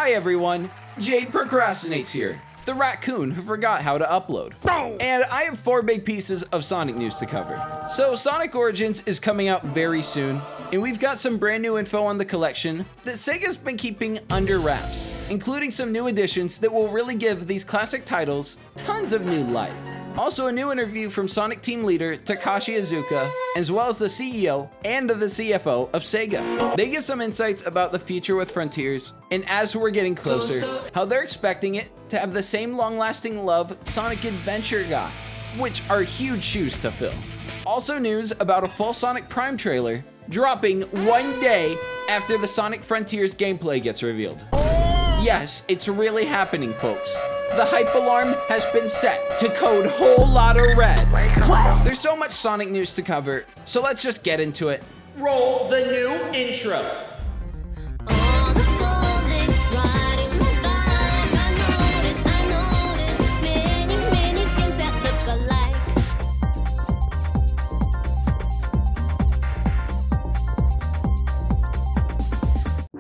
Hi everyone, Jade Procrastinates here, the raccoon who forgot how to upload. And I have 4 big pieces of Sonic news to cover. So Sonic Origins is coming out very soon, and we've got some brand new info on the collection that Sega's been keeping under wraps, including some new additions that will really give these classic titles tons of new life. Also a new interview from Sonic team leader Takashi Iizuka, as well as the CEO and the CFO of Sega. They give some insights about the future with Frontiers, and as we're getting closer, how they're expecting it to have the same long-lasting love Sonic Adventure got, which are huge shoes to fill. Also news about a full Sonic Prime trailer dropping one day after the Sonic Frontiers gameplay gets revealed. Yes, it's really happening, folks. The hype alarm has been set to code whole lotta red. There's so much Sonic news to cover, so let's just get into it. Roll the new intro.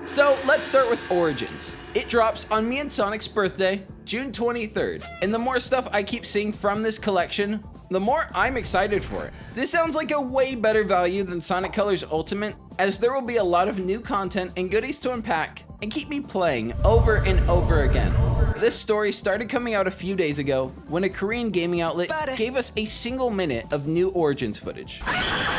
So let's start with Origins. It drops on me and Sonic's birthday, June 23rd, and the more stuff I keep seeing from this collection, the more I'm excited for it. This sounds like a way better value than Sonic Colors Ultimate, as there will be a lot of new content and goodies to unpack and keep me playing over and over again. This story started coming out a few days ago when a Korean gaming outlet gave us a single minute of new Origins footage.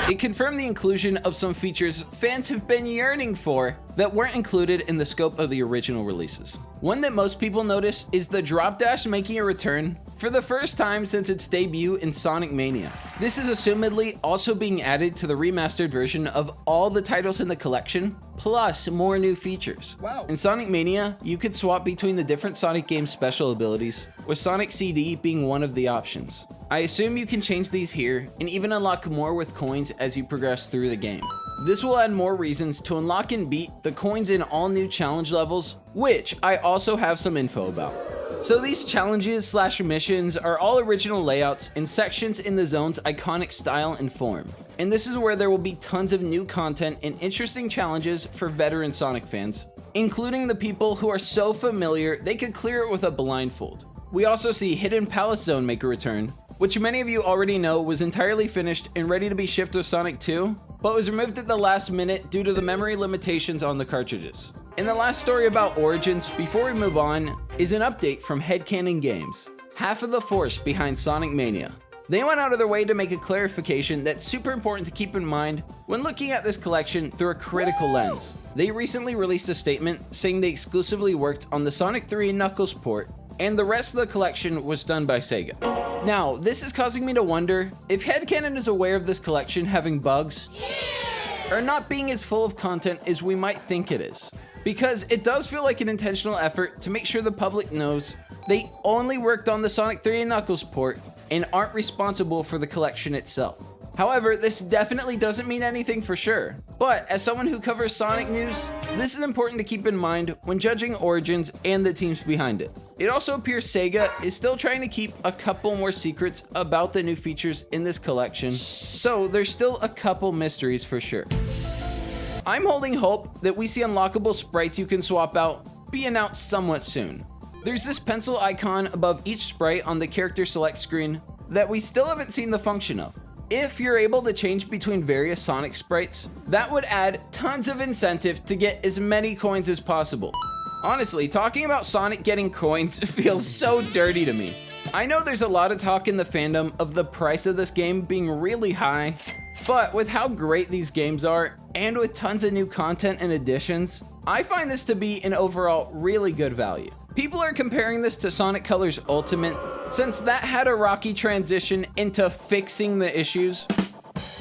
It confirmed the inclusion of some features fans have been yearning for that weren't included in the scope of the original releases. One that most people noticed is the drop dash making a return for the first time since its debut in Sonic Mania. This is assumedly also being added to the remastered version of all the titles in the collection, plus more new features. Wow. In Sonic Mania, you could swap between the different Sonic games' special abilities, with Sonic CD being one of the options. I assume you can change these here, and even unlock more with coins as you progress through the game. This will add more reasons to unlock and beat the coins in all new challenge levels, which I also have some info about. So these challenges / missions are all original layouts and sections in the zone's iconic style and form. And this is where there will be tons of new content and interesting challenges for veteran Sonic fans, including the people who are so familiar they could clear it with a blindfold. We also see Hidden Palace Zone make a return, which many of you already know was entirely finished and ready to be shipped with Sonic 2, but was removed at the last minute due to the memory limitations on the cartridges. And the last story about Origins, before we move on, is an update from Headcanon Games, half of the force behind Sonic Mania. They went out of their way to make a clarification that's super important to keep in mind when looking at this collection through a critical lens. They recently released a statement saying they exclusively worked on the Sonic 3 and Knuckles port, and the rest of the collection was done by Sega. Now, this is causing me to wonder if Headcanon is aware of this collection having bugs, or not being as full of content as we might think it is. Because it does feel like an intentional effort to make sure the public knows they only worked on the Sonic 3 and Knuckles port and aren't responsible for the collection itself. However, this definitely doesn't mean anything for sure, but as someone who covers Sonic news, this is important to keep in mind when judging Origins and the teams behind it. It also appears Sega is still trying to keep a couple more secrets about the new features in this collection, so there's still a couple mysteries for sure. I'm holding hope that we see unlockable sprites you can swap out be announced somewhat soon. There's this pencil icon above each sprite on the character select screen that we still haven't seen the function of. If you're able to change between various Sonic sprites, that would add tons of incentive to get as many coins as possible. Honestly, talking about Sonic getting coins feels so dirty to me. I know there's a lot of talk in the fandom of the price of this game being really high, but with how great these games are, and with tons of new content and additions, I find this to be an overall really good value. People are comparing this to Sonic Colors Ultimate, since that had a rocky transition into fixing the issues,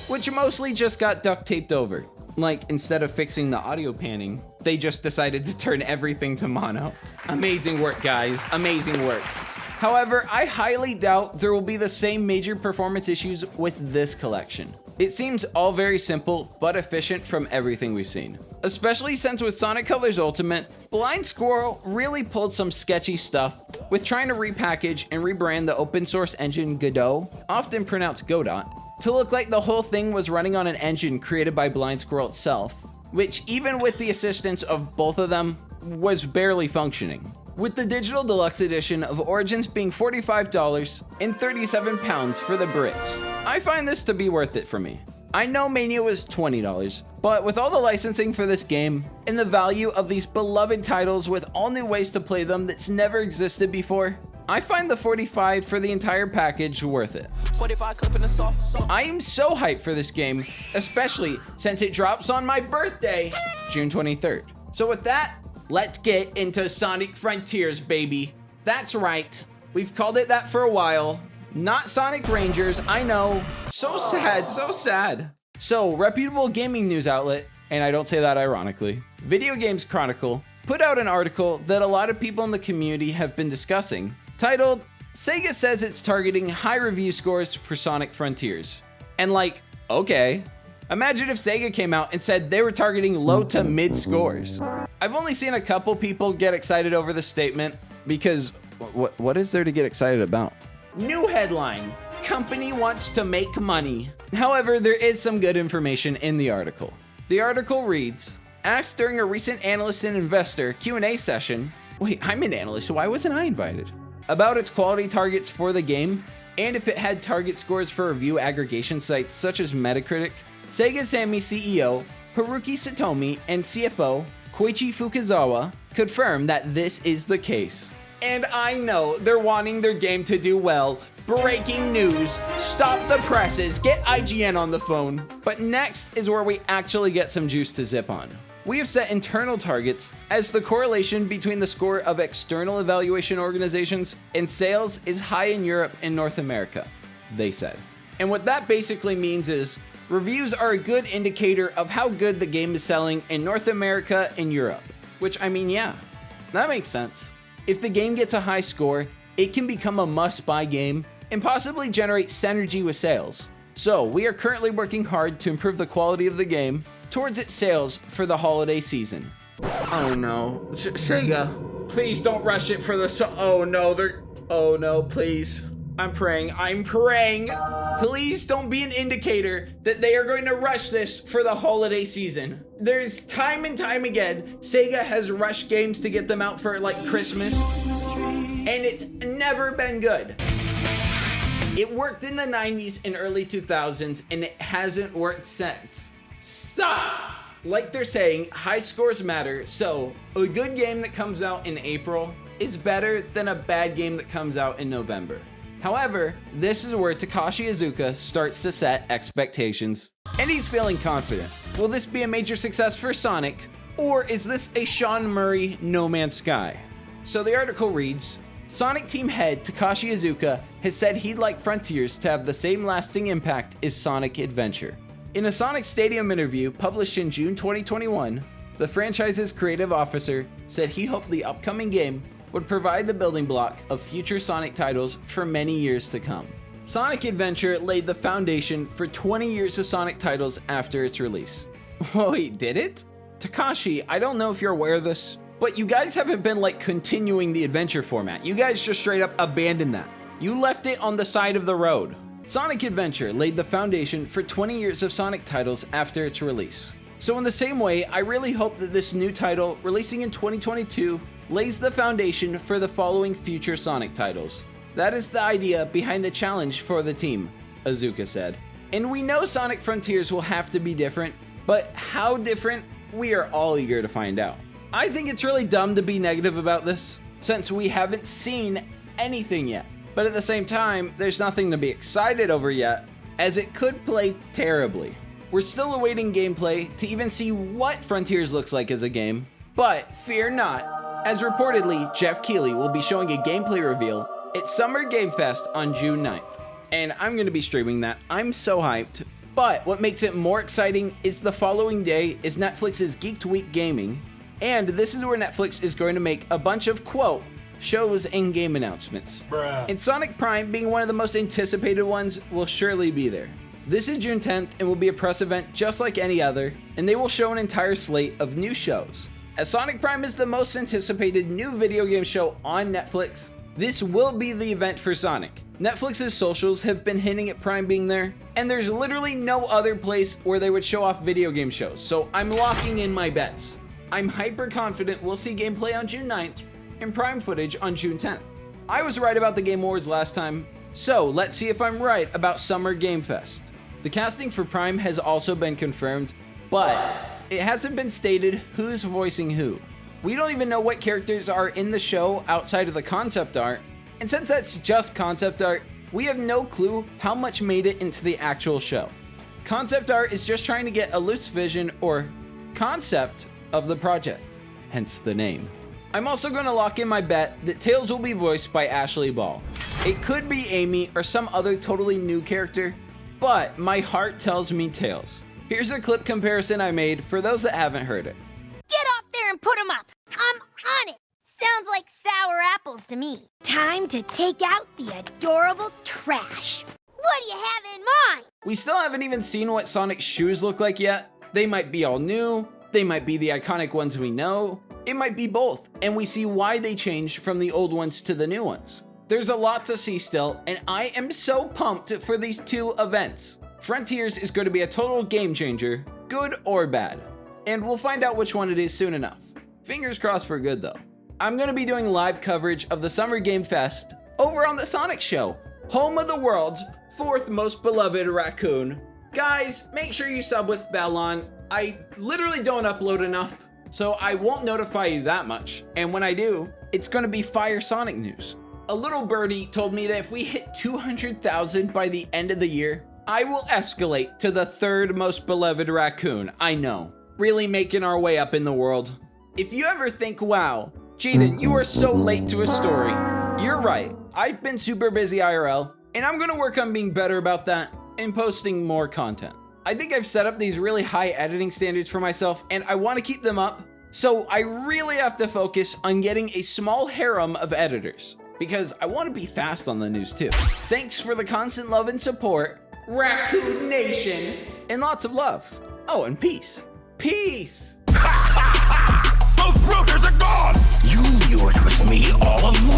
which mostly just got duct taped over. Like, instead of fixing the audio panning, they just decided to turn everything to mono. Amazing work, guys, amazing work. However, I highly doubt there will be the same major performance issues with this collection. It seems all very simple, but efficient from everything we've seen. Especially since with Sonic Colors Ultimate, Blind Squirrel really pulled some sketchy stuff with trying to repackage and rebrand the open source engine Godot, often pronounced Godot, to look like the whole thing was running on an engine created by Blind Squirrel itself, which even with the assistance of both of them, was barely functioning. With the digital deluxe edition of Origins being $45 and £37 for the Brits. I find this to be worth it for me. I know Mania was $20, but with all the licensing for this game and the value of these beloved titles with all new ways to play them that's never existed before, I find the $45 for the entire package worth it. I am so hyped for this game, especially since it drops on my birthday, June 23rd. So with that, let's get into Sonic Frontiers, baby. That's right, we've called it that for a while. Not Sonic Rangers, I know. So sad, so sad. So, reputable gaming news outlet, and I don't say that ironically, Video Games Chronicle, put out an article that a lot of people in the community have been discussing, titled, Sega says it's targeting high review scores for Sonic Frontiers. And like, okay. Imagine if Sega came out and said they were targeting low to mid scores. I've only seen a couple people get excited over this statement because what is there to get excited about? New headline, company wants to make money. However, there is some good information in the article. The article reads, asked during a recent analyst and investor Q&A session, wait, I'm an analyst, why wasn't I invited? About its quality targets for the game, and if it had target scores for review aggregation sites such as Metacritic, Sega Sammy CEO Haruki Satomi and CFO Koichi Fukuzawa confirmed that this is the case. And I know they're wanting their game to do well. Breaking news, stop the presses, get IGN on the phone. But next is where we actually get some juice to zip on. We have set internal targets as the correlation between the score of external evaluation organizations and sales is high in Europe and North America, they said. And what that basically means is reviews are a good indicator of how good the game is selling in North America and Europe. Which, I mean, yeah, that makes sense. If the game gets a high score, it can become a must-buy game and possibly generate synergy with sales. So we are currently working hard to improve the quality of the game towards its sales for the holiday season. Oh no, Sega, please don't rush it for the oh no, please. I'm praying. Please don't be an indicator that they are going to rush this for the holiday season. There's time and time again, Sega has rushed games to get them out for like Christmas, and it's never been good. It worked in the 90s and early 2000s, and it hasn't worked since. Stop! Like they're saying, high scores matter, so a good game that comes out in April is better than a bad game that comes out in November. However, this is where Takashi Iizuka starts to set expectations, and he's feeling confident. Will this be a major success for Sonic, or is this a Sean Murray No Man's Sky? So the article reads, Sonic team head Takashi Iizuka has said he'd like Frontiers to have the same lasting impact as Sonic Adventure. In a Sonic Stadium interview published in June 2021, the franchise's creative officer said he hoped the upcoming game would provide the building block of future Sonic titles for many years to come. Sonic Adventure laid the foundation for 20 years of Sonic titles after its release. Wait, did it? Takashi, I don't know if you're aware of this, but you guys haven't been like continuing the adventure format. You guys just straight up abandoned that. You left it on the side of the road. Sonic Adventure laid the foundation for 20 years of Sonic titles after its release. So in the same way, I really hope that this new title, releasing in 2022, lays the foundation for the following future Sonic titles. That is the idea behind the challenge for the team, Iizuka said. And we know Sonic Frontiers will have to be different, but how different, we are all eager to find out. I think it's really dumb to be negative about this, since we haven't seen anything yet. But at the same time, there's nothing to be excited over yet, as it could play terribly. We're still awaiting gameplay to even see what Frontiers looks like as a game, but fear not, as reportedly, Jeff Keighley will be showing a gameplay reveal at Summer Game Fest on June 9th. And I'm going to be streaming that. I'm so hyped. But what makes it more exciting is the following day is Netflix's Geeked Week Gaming. And this is where Netflix is going to make a bunch of, quote, shows and game announcements. And Sonic Prime, being one of the most anticipated ones, will surely be there. This is June 10th and will be a press event just like any other, and they will show an entire slate of new shows. As Sonic Prime is the most anticipated new video game show on Netflix, this will be the event for Sonic. Netflix's socials have been hinting at Prime being there, and there's literally no other place where they would show off video game shows, so I'm locking in my bets. I'm hyper confident we'll see gameplay on June 9th and Prime footage on June 10th. I was right about the Game Awards last time, so let's see if I'm right about Summer Game Fest. The casting for Prime has also been confirmed, but it hasn't been stated who's voicing who. We don't even know what characters are in the show outside of the concept art, and since that's just concept art, we have no clue how much made it into the actual show. Concept art is just trying to get a loose vision or concept of the project, hence the name. I'm also going to lock in my bet that Tails will be voiced by Ashley Ball. It could be Amy or some other totally new character, but my heart tells me Tails. Here's a clip comparison I made for those that haven't heard it. Get off there and put 'em up. I'm on it. Sounds like sour apples to me. Time to take out the adorable trash. What do you have in mind? We still haven't even seen what Sonic's shoes look like yet. They might be all new, they might be the iconic ones we know, it might be both, and we see why they changed from the old ones to the new ones. There's a lot to see still, and I am so pumped for these two events. Frontiers is going to be a total game changer, good or bad, and we'll find out which one it is soon enough. Fingers crossed for good though. I'm going to be doing live coverage of the Summer Game Fest over on the Sonic Show, home of the world's 4th most beloved raccoon. Guys, make sure you sub with bell on. I literally don't upload enough, so I won't notify you that much. And when I do, it's gonna be fire Sonic news. A little birdie told me that if we hit 200,000 by the end of the year, I will escalate to the 3rd most beloved raccoon. I know, really making our way up in the world. If you ever think, wow, Jaden, you are so late to a story, you're right. I've been super busy IRL, and I'm gonna work on being better about that and posting more content. I think I've set up these really high editing standards for myself, and I want to keep them up, so I really have to focus on getting a small harem of editors, because I want to be fast on the news too. Thanks for the constant love and support, Raccoon Nation, and lots of love. Oh, and peace. Peace! Those brokers are gone! You knew it was me all along!